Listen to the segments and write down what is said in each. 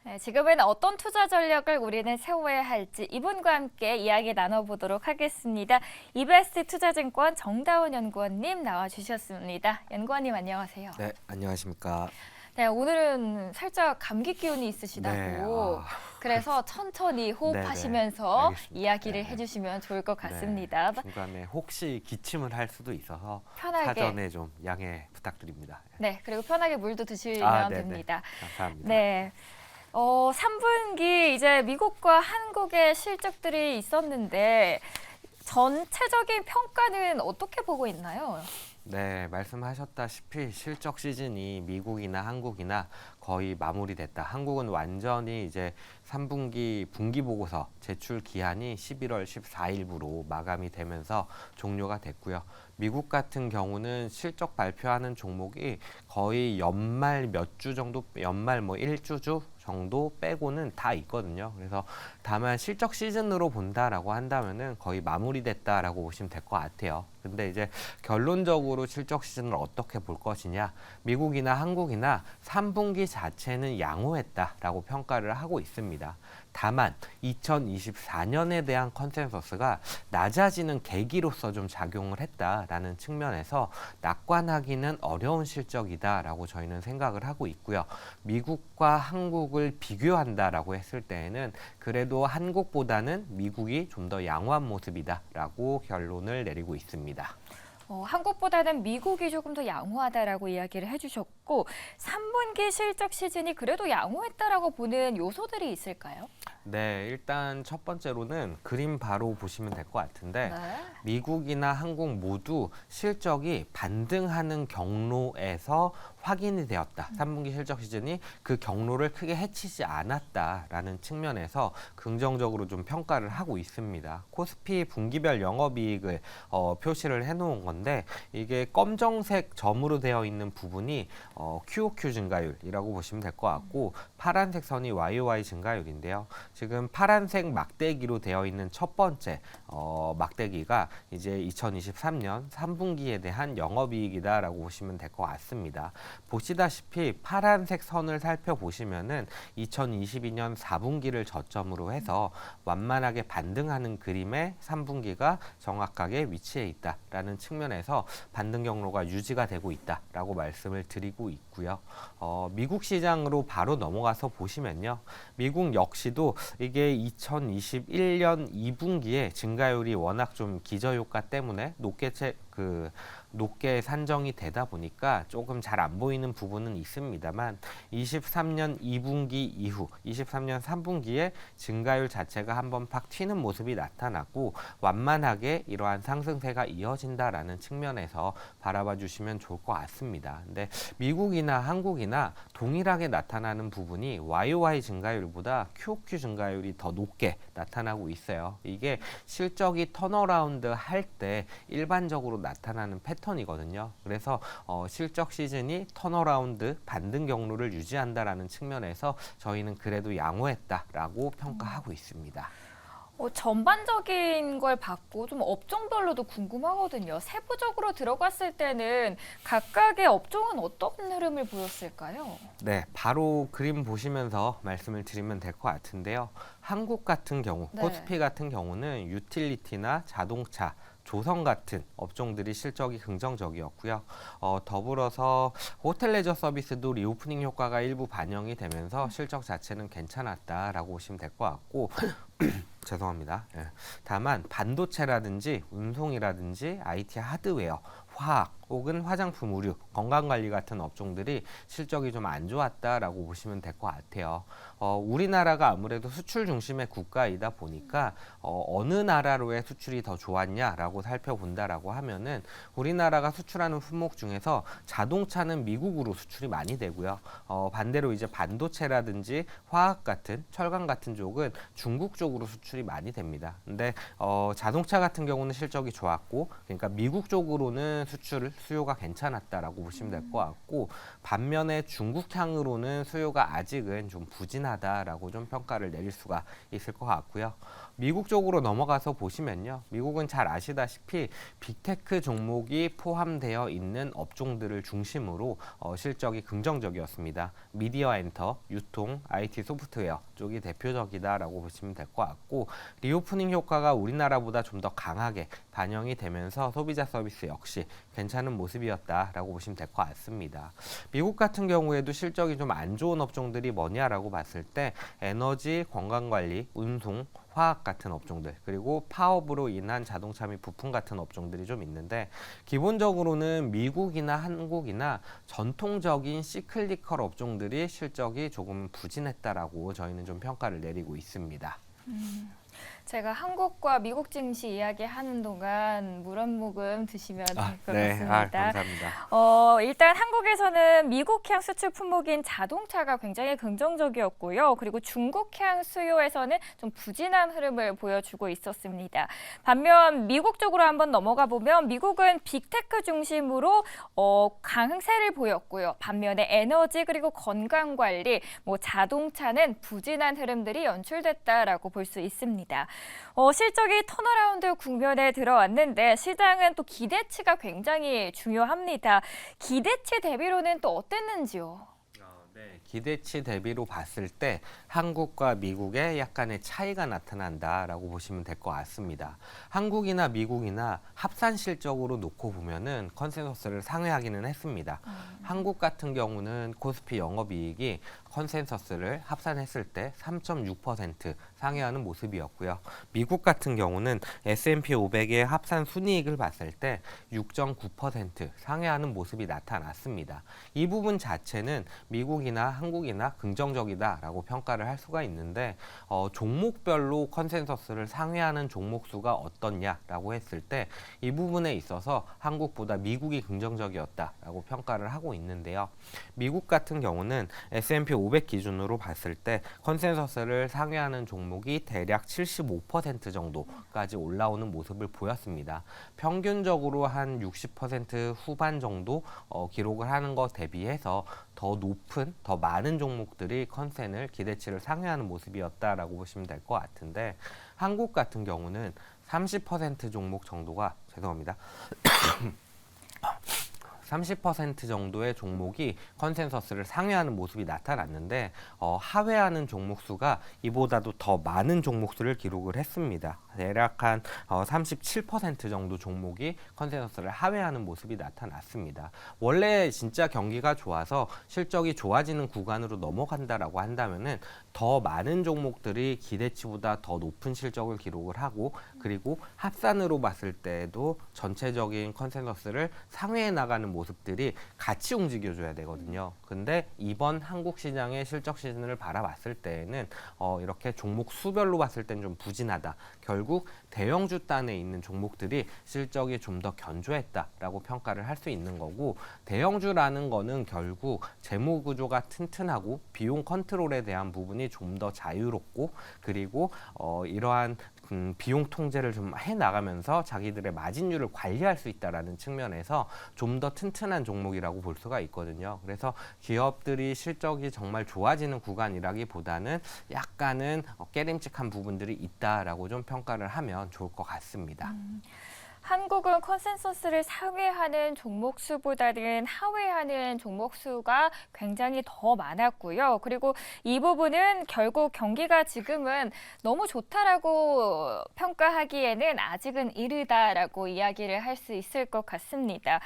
네, 지금은 어떤 투자 전략을 우리는 세워야 할지 이분과 함께 이야기 나눠보도록 하겠습니다. 이베스트 투자증권 정다운 연구원님 나와주셨습니다. 연구원님 안녕하세요. 네, 안녕하십니까. 네, 오늘은 살짝 감기 기운이 네, 있으시다고 그래서 천천히 호흡하시면서 알겠습니다. 이야기를 네. 해주시면 좋을 것 같습니다. 네, 중간에 혹시 기침을 할 수도 있어서 편하게. 사전에 좀 양해 부탁드립니다. 네, 그리고 편하게 물도 드시면 네네. 됩니다. 감사합니다. 네. 3분기 이제 미국과 한국의 실적들이 있었는데 전체적인 평가는 어떻게 보고 있나요? 네, 말씀하셨다시피 실적 시즌이 미국이나 한국이나 거의 마무리됐다. 한국은 완전히 이제 3분기 분기 보고서 제출 기한이 11월 14일부로 마감이 되면서 종료가 됐고요. 미국 같은 경우는 실적 발표하는 종목이 거의 연말 몇 주 정도, 연말 뭐 1주 정도 빼고는 다 있거든요. 그래서 다만 실적 시즌으로 본다라고 한다면은 거의 마무리됐다라고 보시면 될 것 같아요. 근데 이제 결론적으로 실적 시즌을 어떻게 볼 것이냐, 미국이나 한국이나 3분기 자체는 양호했다라고 평가를 하고 있습니다. 다만 2024년에 대한 컨센서스가 낮아지는 계기로서 좀 작용을 했다라는 측면에서 낙관하기는 어려운 실적이다라고 저희는 생각을 하고 있고요. 미국과 한국을 비교한다라고 했을 때에는 그래도 한국보다는 미국이 좀 더 양호한 모습이다라고 결론을 내리고 있습니다. 한국보다는 미국이 조금 더 양호하다라고 이야기를 해주셨고 3분기 실적 시즌이 그래도 양호했다라고 보는 요소들이 있을까요? 네, 일단 첫 번째로는 그림 바로 보시면 될 것 같은데 네. 미국이나 한국 모두 실적이 반등하는 경로에서 확인이 되었다. 3분기 실적 시즌이 그 경로를 크게 해치지 않았다라는 측면에서 긍정적으로 좀 평가를 하고 있습니다. 코스피 분기별 영업이익을 표시를 해놓은 건데 이게 검정색 점으로 되어 있는 부분이 QOQ 증가율이라고 보시면 될 것 같고 파란색 선이 YOY 증가율인데요. 지금 파란색 막대기로 되어 있는 첫 번째 막대기가 이제 2023년 3분기에 대한 영업이익이다라고 보시면 될 것 같습니다. 보시다시피 파란색 선을 살펴보시면은 2022년 4분기를 저점으로 해서 완만하게 반등하는 그림의 3분기가 정확하게 위치해 있다라는 측면에서 반등 경로가 유지가 되고 있다라고 말씀을 드리고 있고요. 미국 시장으로 바로 넘어가서 보시면요. 미국 역시도 이게 2021년 2분기에 증가율이 워낙 좀 기저효과 때문에 높게 산정이 되다 보니까 조금 잘 안 보이는 부분은 있습니다만 23년 2분기 이후 23년 3분기에 증가율 자체가 한번 팍 튀는 모습이 나타났고 완만하게 이러한 상승세가 이어진다라는 측면에서 바라봐 주시면 좋을 것 같습니다. 근데 미국이나 한국이나 동일하게 나타나는 부분이 YOY 증가율보다 QOQ 증가율이 더 높게 나타나고 있어요. 이게 실적이 턴어라운드 할 때 일반적으로 나타나는 패턴이거든요. 그래서 실적 시즌이 턴어라운드 반등 경로를 유지한다라는 측면에서 저희는 그래도 양호했다라고 평가하고 있습니다. 전반적인 걸 봤고 좀 업종별로도 궁금하거든요. 세부적으로 들어갔을 때는 각각의 업종은 어떤 흐름을 보였을까요? 네, 바로 그림 보시면서 말씀을 드리면 될 것 같은데요. 한국 같은 경우, 네. 코스피 같은 경우는 유틸리티나 자동차, 조선 같은 업종들이 실적이 긍정적이었고요. 더불어서 호텔 레저 서비스도 리오프닝 효과가 일부 반영이 되면서 실적 자체는 괜찮았다라고 보시면 될 것 같고 죄송합니다. 예. 다만 반도체라든지 운송이라든지 IT 하드웨어, 화학 혹은 화장품, 의류, 건강관리 같은 업종들이 실적이 좀 안 좋았다라고 보시면 될 것 같아요. 우리나라가 아무래도 수출 중심의 국가이다 보니까 어느 나라로의 수출이 더 좋았냐라고 살펴본다라고 하면은 우리나라가 수출하는 품목 중에서 자동차는 미국으로 수출이 많이 되고요. 반대로 이제 반도체라든지 화학 같은 철강 같은 쪽은 중국 쪽으로 수출이 많이 됩니다. 근데 자동차 같은 경우는 실적이 좋았고, 그러니까 미국 쪽으로는 수출을 수요가 괜찮았다라고 보시면 될 것 같고 반면에 중국향으로는 수요가 아직은 좀 부진하다라고 좀 평가를 내릴 수가 있을 것 같고요. 미국 쪽으로 넘어가서 보시면요. 미국은 잘 아시다시피 빅테크 종목이 포함되어 있는 업종들을 중심으로 실적이 긍정적이었습니다. 미디어 엔터, 유통, IT 소프트웨어 쪽이 대표적이다라고 보시면 될 것 같고 리오프닝 효과가 우리나라보다 좀 더 강하게 반영이 되면서 소비자 서비스 역시 괜찮은 모습이었다라고 보시면 될 것 같습니다. 미국 같은 경우에도 실적이 좀 안 좋은 업종들이 뭐냐라고 봤을 때 에너지, 건강관리, 운송, 화학 같은 업종들 그리고 파업으로 인한 자동차 및 부품 같은 업종들이 좀 있는데 기본적으로는 미국이나 한국이나 전통적인 시클리컬 업종들이 실적이 조금 부진했다라고 저희는 좀 평가를 내리고 있습니다. 제가 한국과 미국 증시 이야기하는 동안 물 한 모금 드시면 될 것 네, 같습니다. 감사합니다. 일단 한국에서는 미국향 수출 품목인 자동차가 굉장히 긍정적이었고요. 그리고 중국향 수요에서는 좀 부진한 흐름을 보여주고 있었습니다. 반면 미국 쪽으로 한번 넘어가 보면 미국은 빅테크 중심으로 강세를 보였고요. 반면에 에너지 그리고 건강관리, 자동차는 부진한 흐름들이 연출됐다라고 볼 수 있습니다. 실적이 턴어라운드 국면에 들어왔는데 시장은 또 기대치가 굉장히 중요합니다. 기대치 대비로는 또 어땠는지요? 네, 기대치 대비로 봤을 때 한국과 미국의 약간의 차이가 나타난다라고 보시면 될 것 같습니다. 한국이나 미국이나 합산 실적으로 놓고 보면은 컨센서스를 상회하기는 했습니다. 한국 같은 경우는 코스피 영업이익이 컨센서스를 합산했을 때 3.6% 상회하는 모습이었고요. 미국 같은 경우는 S&P 500의 합산 순이익을 봤을 때 6.9% 상회하는 모습이 나타났습니다. 이 부분 자체는 미국이나 한국이나 긍정적이다라고 평가를 할 수가 있는데 종목별로 컨센서스를 상회하는 종목 수가 어떻냐라고 했을 때 이 부분에 있어서 한국보다 미국이 긍정적이었다라고 평가를 하고 있는데요. 미국 같은 경우는 S&P 500 기준으로 봤을 때 컨센서스를 상회하는 종목이 대략 75% 정도까지 올라오는 모습을 보였습니다. 평균적으로 한 60% 후반 정도 기록을 하는 것 대비해서 더 높은, 더 많은 종목들이 컨센을 기대치를 상회하는 모습이었다라고 보시면 될 것 같은데 한국 같은 경우는 30% 종목 정도가 죄송합니다. 30% 정도의 종목이 컨센서스를 상회하는 모습이 나타났는데 하회하는 종목 수가 이보다도 더 많은 종목 수를 기록을 했습니다. 대략 한 37% 정도 종목이 컨센서스를 하회하는 모습이 나타났습니다. 원래 진짜 경기가 좋아서 실적이 좋아지는 구간으로 넘어간다라고 한다면은 더 많은 종목들이 기대치보다 더 높은 실적을 기록을 하고 그리고 합산으로 봤을 때도 전체적인 컨센서스를 상회해 나가는 모습들이 같이 움직여줘야 되거든요. 근데 이번 한국 시장의 실적 시즌을 바라봤을 때에는 이렇게 종목 수별로 봤을 때는 좀 부진하다. 결국 대형주 단에 있는 종목들이 실적이 좀 더 견조했다라고 평가를 할 수 있는 거고 대형주라는 거는 결국 재무 구조가 튼튼하고 비용 컨트롤에 대한 부분이 좀 더 자유롭고 그리고 이러한 비용 통제를 좀 해나가면서 자기들의 마진율을 관리할 수 있다라는 측면에서 좀 더 튼튼한 종목이라고 볼 수가 있거든요. 그래서 기업들이 실적이 정말 좋아지는 구간이라기보다는 약간은 깨림칙한 부분들이 있다라고 좀 평가를 하면 좋을 것 같습니다. 한국은 컨센서스를 상회하는 종목 수보다는 하회하는 종목 수가 굉장히 더 많았고요. 그리고 이 부분은 결국 경기가 지금은 너무 좋다라고 평가하기에는 아직은 이르다라고 이야기를 할 수 있을 것 같습니다.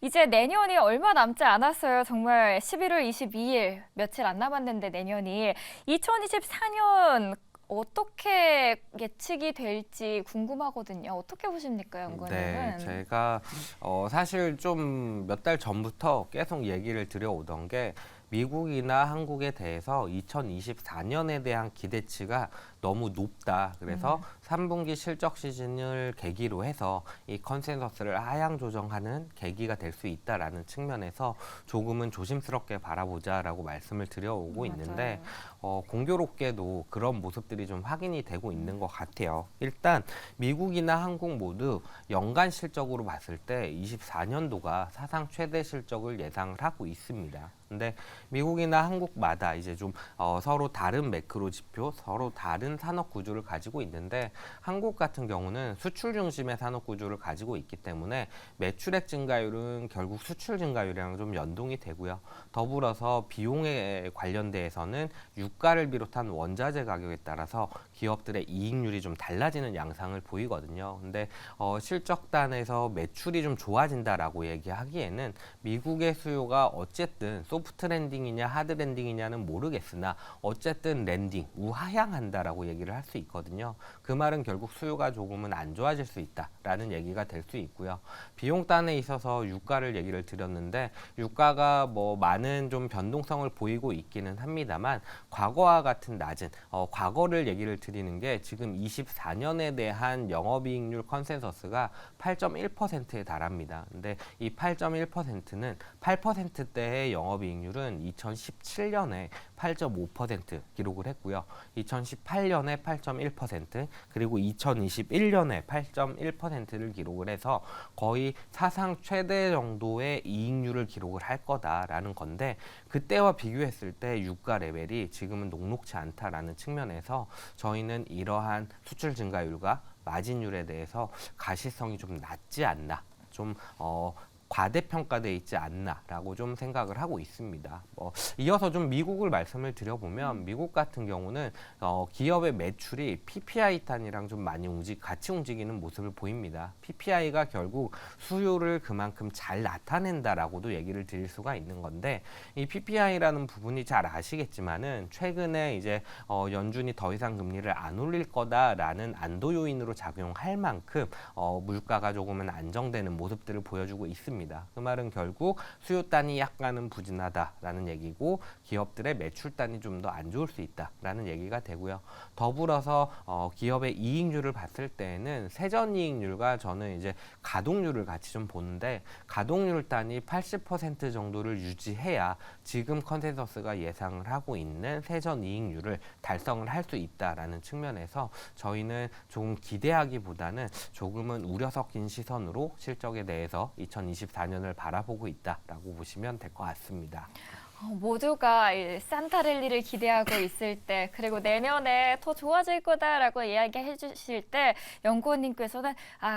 이제 내년이 얼마 남지 않았어요. 정말 11월 22일 며칠 안 남았는데 내년이 2024년 어떻게 예측이 될지 궁금하거든요. 어떻게 보십니까, 연구원님은? 네, 제가 사실 좀 몇 달 전부터 계속 얘기를 드려오던 게 미국이나 한국에 대해서 2024년에 대한 기대치가 너무 높다. 그래서 3분기 실적 시즌을 계기로 해서 이 컨센서스를 하향 조정하는 계기가 될 수 있다라는 측면에서 조금은 조심스럽게 바라보자라고 말씀을 드려오고 있는데 공교롭게도 그런 모습들이 좀 확인이 되고 있는 것 같아요. 일단 미국이나 한국 모두 연간 실적으로 봤을 때 24년도가 사상 최대 실적을 예상을 하고 있습니다. 근데 미국이나 한국마다 이제 좀 서로 다른 매크로 지표, 서로 다른 산업 구조를 가지고 있는데 한국 같은 경우는 수출 중심의 산업 구조를 가지고 있기 때문에 매출액 증가율은 결국 수출 증가율이랑 좀 연동이 되고요. 더불어서 비용에 관련돼서는 유가를 비롯한 원자재 가격에 따라서 기업들의 이익률이 좀 달라지는 양상을 보이거든요. 근데 실적단에서 매출이 좀 좋아진다라고 얘기하기에는 미국의 수요가 어쨌든 소프트 랜딩이냐 하드 랜딩이냐는 모르겠으나 어쨌든 랜딩, 우하향한다라고 얘기를 할 수 있거든요. 그 말은 결국 수요가 조금은 안 좋아질 수 있다라는 얘기가 될 수 있고요. 비용단에 있어서 유가를 얘기를 드렸는데 유가가 뭐 많은 좀 변동성을 보이고 있기는 합니다만 과거와 같은 낮은 과거를 얘기를 드리는 게 지금 24년에 대한 영업이익률 컨센서스가 8.1%에 달합니다. 근데 이 8.1%는 8%대의 영업이익률은 2017년에 8.5% 기록을 했고요. 2018년에 8.1% 그리고 2021년에 8.1%를 기록을 해서 거의 사상 최대 정도의 이익률을 기록을 할 거다라는 건데 그때와 비교했을 때 유가 레벨이 지금은 녹록치 않다라는 측면에서 저희는 이러한 수출 증가율과 마진율에 대해서 가시성이 좀 낮지 않나 좀 과대평가돼 있지 않나라고 좀 생각을 하고 있습니다. 이어서 좀 미국을 말씀을 드려보면 미국 같은 경우는 기업의 매출이 PPI 단위랑 좀 많이 같이 움직이는 모습을 보입니다. PPI가 결국 수요를 그만큼 잘 나타낸다라고도 얘기를 드릴 수가 있는 건데 이 PPI라는 부분이 잘 아시겠지만은 최근에 이제 연준이 더 이상 금리를 안 올릴 거다라는 안도 요인으로 작용할 만큼 물가가 조금은 안정되는 모습들을 보여주고 있습니다. 그 말은 결국 수요단이 약간은 부진하다라는 얘기고 기업들의 매출단이 좀 더 안 좋을 수 있다라는 얘기가 되고요. 더불어서 기업의 이익률을 봤을 때는 세전이익률과 저는 이제 가동률을 같이 좀 보는데 가동률 단위 80% 정도를 유지해야 지금 컨센서스가 예상을 하고 있는 세전이익률을 달성을 할 수 있다라는 측면에서 저희는 조금 기대하기보다는 조금은 우려 섞인 시선으로 실적에 대해서 2024년을 바라보고 있다라고 보시면 될 것 같습니다. 모두가 이 산타랠리를 기대하고 있을 때 그리고 내년에 더 좋아질 거다라고 이야기해 주실 때 연구원님께서는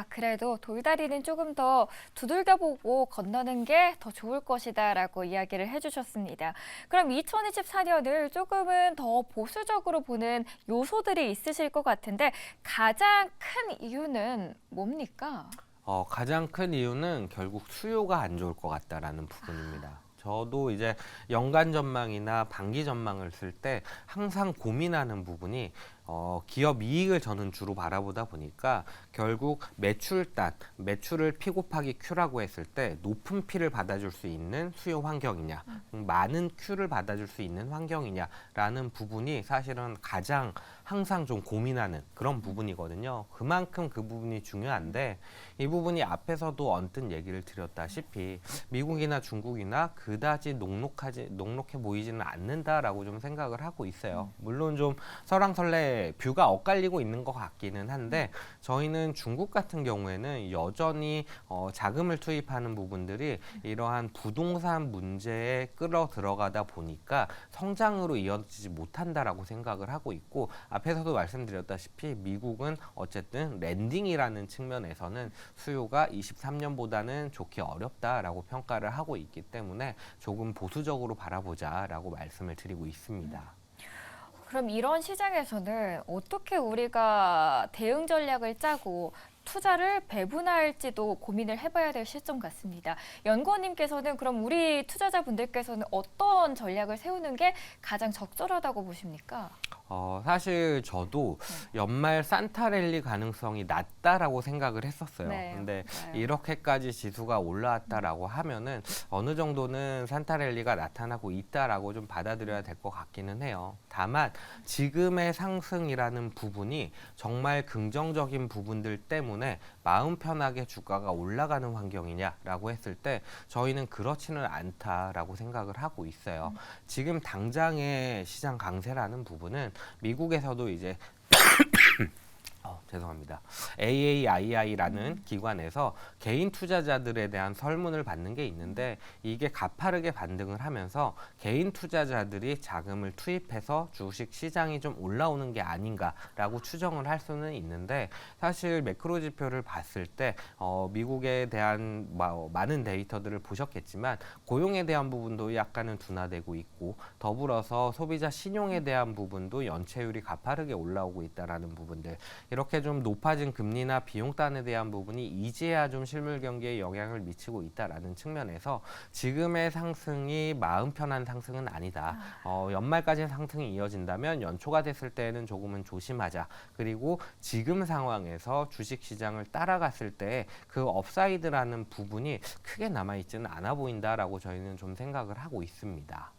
그래도 돌다리는 조금 더 두들겨보고 건너는 게 더 좋을 것이다라고 이야기를 해주셨습니다. 그럼 2024년을 조금은 더 보수적으로 보는 요소들이 있으실 것 같은데 가장 큰 이유는 뭡니까? 가장 큰 이유는 결국 수요가 안 좋을 것 같다라는 부분입니다. 저도 이제 연간 전망이나 반기 전망을 쓸 때 항상 고민하는 부분이 기업 이익을 저는 주로 바라보다 보니까 결국 매출을 P 곱하기 Q라고 했을 때 높은 P를 받아줄 수 있는 수요 환경이냐, 많은 Q를 받아줄 수 있는 환경이냐라는 부분이 사실은 가장 항상 좀 고민하는 그런 부분이거든요. 그만큼 그 부분이 중요한데 이 부분이 앞에서도 언뜻 얘기를 드렸다시피 미국이나 중국이나 그다지 녹록해 보이지는 않는다라고 좀 생각을 하고 있어요. 물론 좀 설왕설래 뷰가 엇갈리고 있는 것 같기는 한데 저희는 중국 같은 경우에는 여전히 자금을 투입하는 부분들이 이러한 부동산 문제에 끌어 들어가다 보니까 성장으로 이어지지 못한다라고 생각을 하고 있고 앞에서도 말씀드렸다시피 미국은 어쨌든 랜딩이라는 측면에서는 수요가 23년보다는 좋기 어렵다라고 평가를 하고 있기 때문에 조금 보수적으로 바라보자라고 말씀을 드리고 있습니다. 그럼 이런 시장에서는 어떻게 우리가 대응 전략을 짜고 투자를 배분할지도 고민을 해봐야 될 시점 같습니다. 연구원님께서는 그럼 우리 투자자분들께서는 어떤 전략을 세우는 게 가장 적절하다고 보십니까? 사실 저도 연말 산타랠리 가능성이 낮다라고 생각을 했었어요. 네, 근데 맞아요. 이렇게까지 지수가 올라왔다라고 하면은 어느 정도는 산타랠리가 나타나고 있다라고 좀 받아들여야 될 것 같기는 해요. 다만 지금의 상승이라는 부분이 정말 긍정적인 부분들 때문에 마음 편하게 주가가 올라가는 환경이냐라고 했을 때 저희는 그렇지는 않다라고 생각을 하고 있어요. 지금 당장의 시장 강세라는 부분은 미국에서도 이제 죄송합니다. AAII라는 기관에서 개인 투자자들에 대한 설문을 받는 게 있는데 이게 가파르게 반등을 하면서 개인 투자자들이 자금을 투입해서 주식 시장이 좀 올라오는 게 아닌가라고 추정을 할 수는 있는데 사실 매크로 지표를 봤을 때 미국에 대한 많은 데이터들을 보셨겠지만 고용에 대한 부분도 약간은 둔화되고 있고 더불어서 소비자 신용에 대한 부분도 연체율이 가파르게 올라오고 있다라는 부분들 이렇게 좀 높아진 금리나 비용단에 대한 부분이 이제야 좀 실물 경기에 영향을 미치고 있다라는 측면에서 지금의 상승이 마음 편한 상승은 아니다. 연말까지 상승이 이어진다면 연초가 됐을 때는 조금은 조심하자. 그리고 지금 상황에서 주식 시장을 따라갔을 때 그 업사이드라는 부분이 크게 남아있지는 않아 보인다라고 저희는 좀 생각을 하고 있습니다.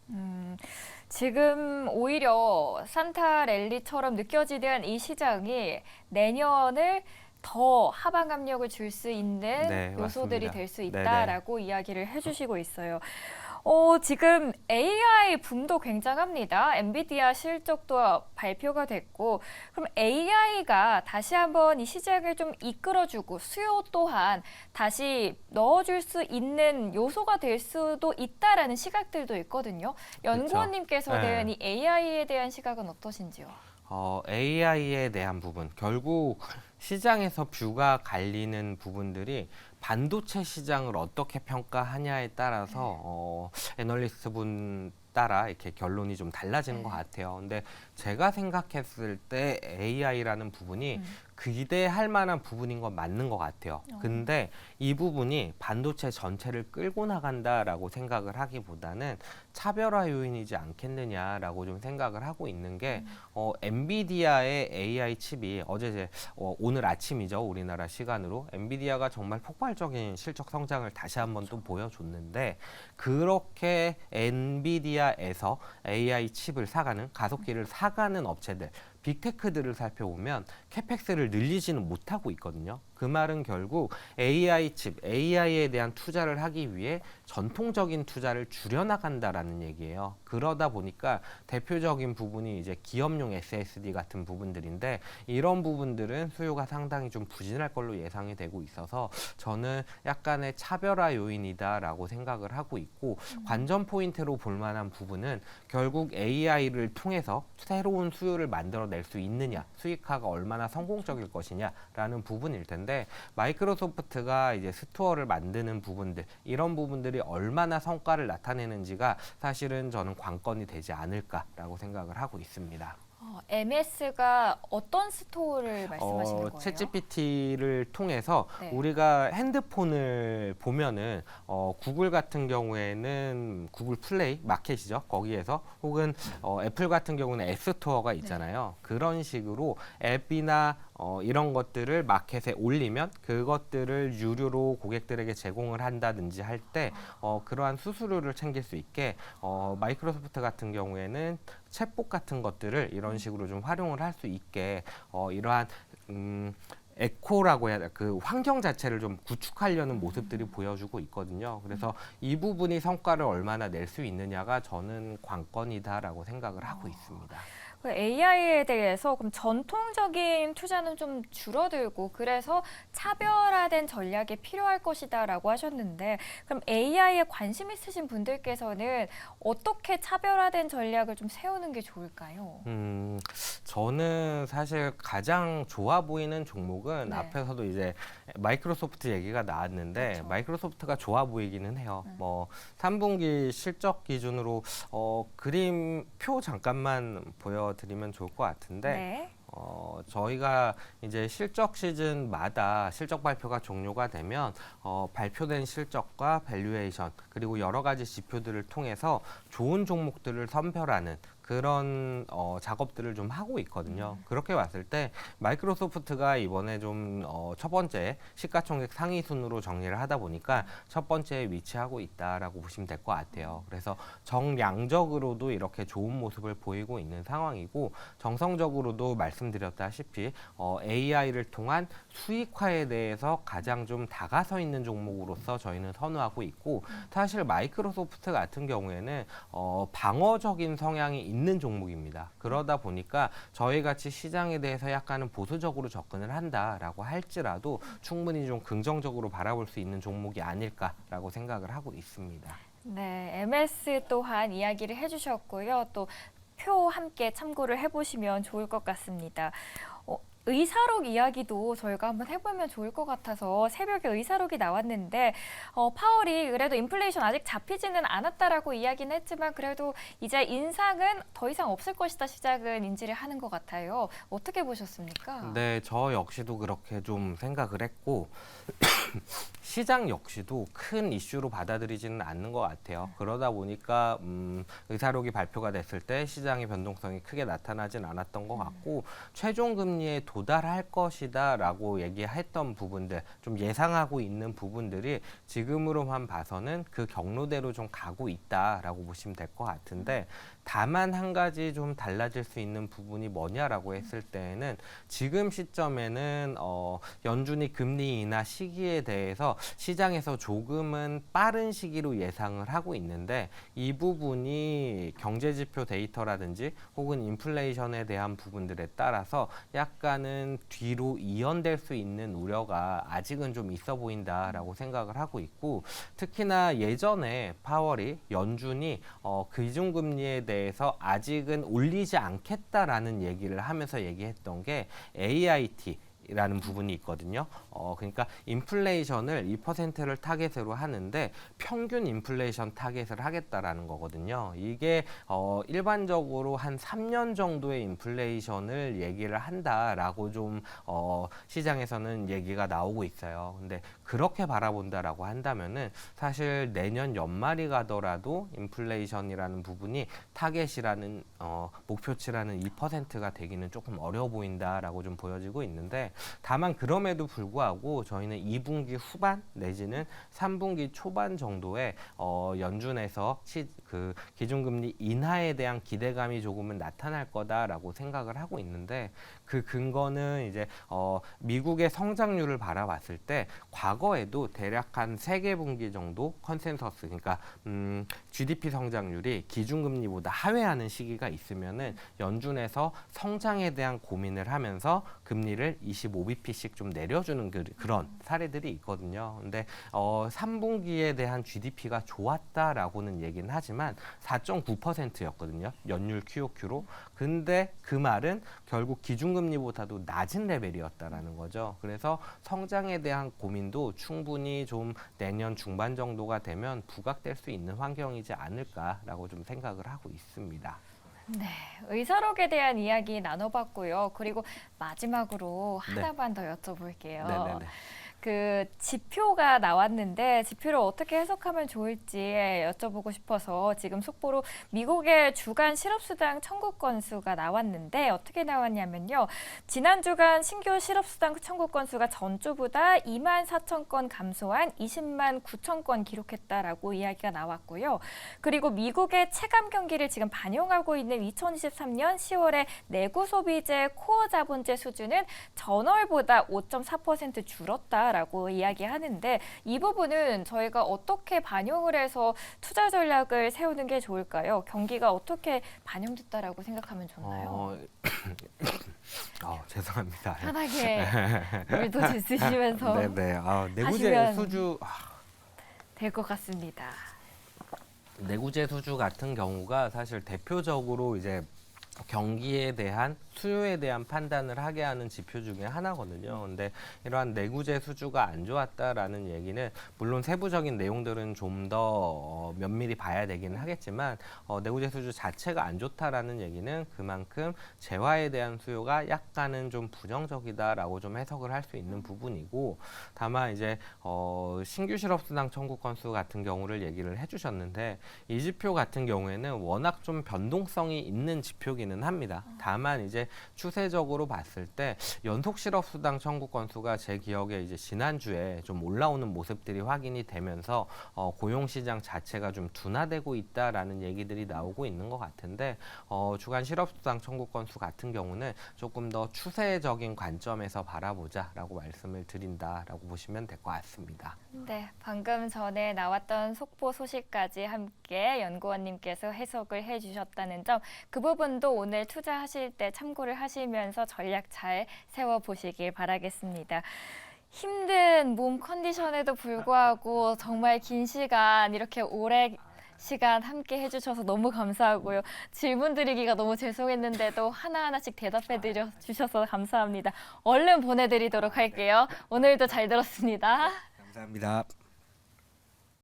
지금 오히려 산타랠리처럼 느껴지는 이 시장이 내년을 더 하방 압력을 줄 수 있는 네, 요소들이 맞습니다. 될 수 네네. 있다라고 이야기를 해주시고 있어요. 지금 AI 붐도 굉장합니다. 엔비디아 실적도 발표가 됐고, 그럼 AI가 다시 한번 이 시장을 좀 이끌어주고 수요 또한 다시 넣어줄 수 있는 요소가 될 수도 있다라는 시각들도 있거든요. 연구원님께서는 네. 이 AI에 대한 시각은 어떠신지요? AI에 대한 부분, 결국 시장에서 뷰가 갈리는 부분들이 반도체 시장을 어떻게 평가하냐에 따라서 애널리스트 분 따라 이렇게 결론이 좀 달라지는 것 같아요. 근데 제가 생각했을 때 AI라는 부분이 기대할 만한 부분인 건 맞는 것 같아요. 근데 이 부분이 반도체 전체를 끌고 나간다라고 생각을 하기보다는 차별화 요인이지 않겠느냐라고 좀 생각을 하고 있는 게 엔비디아의 AI 칩이 오늘 아침이죠. 우리나라 시간으로 엔비디아가 정말 폭발적인 실적 성장을 다시 한번 또 보여줬는데 그렇게 엔비디아에서 AI 칩을 사가는 가속기를 사가는 업체들 빅테크들을 살펴보면 캐펙스를 늘리지는 못하고 있거든요. 그 말은 결국 AI 칩, AI에 대한 투자를 하기 위해 전통적인 투자를 줄여나간다라는 얘기예요. 그러다 보니까 대표적인 부분이 이제 기업용 SSD 같은 부분들인데 이런 부분들은 수요가 상당히 좀 부진할 걸로 예상이 되고 있어서 저는 약간의 차별화 요인이다라고 생각을 하고 있고 관전 포인트로 볼 만한 부분은 결국 AI를 통해서 새로운 수요를 만들어낼 수 있느냐, 수익화가 얼마나 성공적일 것이냐라는 부분일 텐데 마이크로소프트가 이제 스토어를 만드는 부분들 이런 부분들이 얼마나 성과를 나타내는지가 사실은 저는 관건이 되지 않을까라고 생각을 하고 있습니다. MS가 어떤 스토어를 말씀하시는 거예요? 챗GPT를 통해서 네. 우리가 핸드폰을 보면은 구글 같은 경우에는 구글 플레이 마켓이죠. 거기에서 혹은 애플 같은 경우는 앱스토어가 있잖아요. 그런 식으로 앱이나 이런 것들을 마켓에 올리면 그것들을 유료로 고객들에게 제공을 한다든지 할 때 그러한 수수료를 챙길 수 있게 마이크로소프트 같은 경우에는 챗봇 같은 것들을 이런 식으로 좀 활용을 할 수 있게 이러한 에코라고 해야 돼. 그 환경 자체를 좀 구축하려는 모습들이 보여주고 있거든요. 그래서 이 부분이 성과를 얼마나 낼 수 있느냐가 저는 관건이다라고 생각을 하고 있습니다. AI에 대해서 그럼 전통적인 투자는 좀 줄어들고 그래서 차별화된 전략이 필요할 것이다라고 하셨는데 그럼 AI에 관심 있으신 분들께서는 어떻게 차별화된 전략을 좀 세우는 게 좋을까요? 저는 사실 가장 좋아 보이는 종목은 네. 앞에서도 이제 마이크로소프트 얘기가 나왔는데 그렇죠. 마이크로소프트가 좋아 보이기는 해요. 3분기 실적 기준으로 그림표 잠깐만 보여드리면 좋을 것 같은데 네. 저희가 이제 실적 시즌마다 실적 발표가 종료가 되면 발표된 실적과 밸류에이션 그리고 여러 가지 지표들을 통해서 좋은 종목들을 선별하는 그런 작업들을 좀 하고 있거든요. 그렇게 봤을 때 마이크로소프트가 이번에 좀 첫 번째 시가총액 상위 순으로 정리를 하다 보니까 첫 번째에 위치하고 있다라고 보시면 될 것 같아요. 그래서 정량적으로도 이렇게 좋은 모습을 보이고 있는 상황이고 정성적으로도 말씀드렸다시피 AI를 통한 수익화에 대해서 가장 좀 다가서 있는 종목으로서 저희는 선호하고 있고 사실 마이크로소프트 같은 경우에는 방어적인 성향이 있는 종목입니다. 그러다 보니까 저희 같이 시장에 대해서 약간은 보수적으로 접근을 한다라고 할지라도 충분히 좀 긍정적으로 바라볼 수 있는 종목이 아닐까라고 생각을 하고 있습니다. 네, MS 또한 이야기를 해주셨고요. 또 표 함께 참고를 해보시면 좋을 것 같습니다. 의사록 이야기도 저희가 한번 해보면 좋을 것 같아서 새벽에 의사록이 나왔는데 파월이 그래도 인플레이션 아직 잡히지는 않았다라고 이야기는 했지만 그래도 이제 인상은 더 이상 없을 것이다 시작은 인지를 하는 것 같아요. 어떻게 보셨습니까? 네, 저 역시도 그렇게 좀 생각을 했고 시장 역시도 큰 이슈로 받아들이지는 않는 것 같아요. 그러다 보니까 의사록이 발표가 됐을 때 시장의 변동성이 크게 나타나진 않았던 것 같고 최종 금리에 도달할 것이다라고 얘기했던 부분들, 좀 예상하고 있는 부분들이 지금으로만 봐서는 그 경로대로 좀 가고 있다라고 보시면 될 것 같은데 다만 한 가지 좀 달라질 수 있는 부분이 뭐냐라고 했을 때에는 지금 시점에는 연준이 금리 인하 시기에 대해서 시장에서 조금은 빠른 시기로 예상을 하고 있는데 이 부분이 경제지표 데이터라든지 혹은 인플레이션에 대한 부분들에 따라서 약간은 뒤로 이연될 수 있는 우려가 아직은 좀 있어 보인다라고 생각을 하고 있고 특히나 예전에 파월이 연준이 기준금리에 대해서 아직은 올리지 않겠다라는 얘기를 하면서 얘기했던 게 AIT 라는 부분이 있거든요. 그러니까 인플레이션을 2%를 타겟으로 하는데 평균 인플레이션 타겟을 하겠다라는 거거든요. 이게 일반적으로 한 3년 정도의 인플레이션을 얘기를 한다라고 좀 시장에서는 얘기가 나오고 있어요. 근데 그렇게 바라본다라고 한다면은 사실 내년 연말이 가더라도 인플레이션이라는 부분이 타겟이라는 목표치라는 2%가 되기는 조금 어려워 보인다라고 좀 보여지고 있는데 다만 그럼에도 불구하고 저희는 2분기 후반 내지는 3분기 초반 정도에 연준에서 그 기준금리 인하에 대한 기대감이 조금은 나타날 거다라고 생각을 하고 있는데 그 근거는 이제 미국의 성장률을 바라봤을 때 과거에도 대략 한 3개 분기 정도 컨센서스 그러니까 GDP 성장률이 기준금리보다 하회하는 시기가 있으면은 연준에서 성장에 대한 고민을 하면서 금리를 25bp씩 좀 내려주는 그런 사례들이 있거든요. 근데 3분기에 대한 GDP가 좋았다라고는 얘기는 하지만 4.9%였거든요. 연율 QOQ로. 근데 그 말은 결국 기준금리보다도 낮은 레벨이었다라는 거죠. 그래서 성장에 대한 고민도 충분히 좀 내년 중반 정도가 되면 부각될 수 있는 환경이지 않을까라고 좀 생각을 하고 있습니다. 네, 의사록에 대한 이야기 나눠봤고요. 그리고 마지막으로 하나만 더 여쭤볼게요. 네네네. 그 지표가 나왔는데 지표를 어떻게 해석하면 좋을지 여쭤보고 싶어서 지금 속보로 미국의 주간 실업수당 청구 건수가 나왔는데 어떻게 나왔냐면요. 지난 주간 신규 실업수당 청구 건수가 전주보다 2만 4천 건 감소한 20만 9천 건 기록했다라고 이야기가 나왔고요. 그리고 미국의 체감 경기를 지금 반영하고 있는 2023년 10월의 내구 소비재 코어 자본재 수준은 전월보다 5.4% 줄었다. 라고 이야기하는데 이 부분은 저희가 어떻게 반영을 해서 투자 전략을 세우는 게 좋을까요? 경기가 어떻게 반영됐다라고 생각하면 좋나요? 죄송합니다. 편하게 물도 드시면서 네네. 내구재 하시면 수주 될 것 같습니다. 내구재 수주 같은 경우가 사실 대표적으로 이제 경기에 대한 수요에 대한 판단을 하게 하는 지표 중에 하나거든요. 근데 이러한 내구재 수주가 안 좋았다라는 얘기는 물론 세부적인 내용들은 좀 더 면밀히 봐야 되기는 하겠지만 내구재 수주 자체가 안 좋다라는 얘기는 그만큼 재화에 대한 수요가 약간은 좀 부정적이다라고 좀 해석을 할 수 있는 부분이고 다만 이제 신규 실업수당 청구 건수 같은 경우를 얘기를 해주셨는데 이 지표 같은 경우에는 워낙 좀 변동성이 있는 지표기는 합니다. 다만 이제 추세적으로 봤을 때 연속 실업수당 청구 건수가 제 기억에 이제 지난주에 좀 올라오는 모습들이 확인이 되면서 고용시장 자체가 좀 둔화되고 있다라는 얘기들이 나오고 있는 것 같은데 주간 실업수당 청구 건수 같은 경우는 조금 더 추세적인 관점에서 바라보자라고 말씀을 드린다라고 보시면 될 것 같습니다. 네, 방금 전에 나왔던 속보 소식까지 함께 연구원님께서 해석을 해주셨다는 점, 그 부분도 오늘 투자하실 때 참고를 하시면서 전략 잘 세워보시길 바라겠습니다. 힘든 몸 컨디션에도 불구하고 정말 긴 시간 이렇게 오래 시간 함께 해주셔서 너무 감사하고요. 질문 드리기가 너무 죄송했는데도 하나하나씩 대답해 주셔서 감사합니다. 얼른 보내드리도록 할게요. 오늘도 잘 들었습니다. 감사합니다.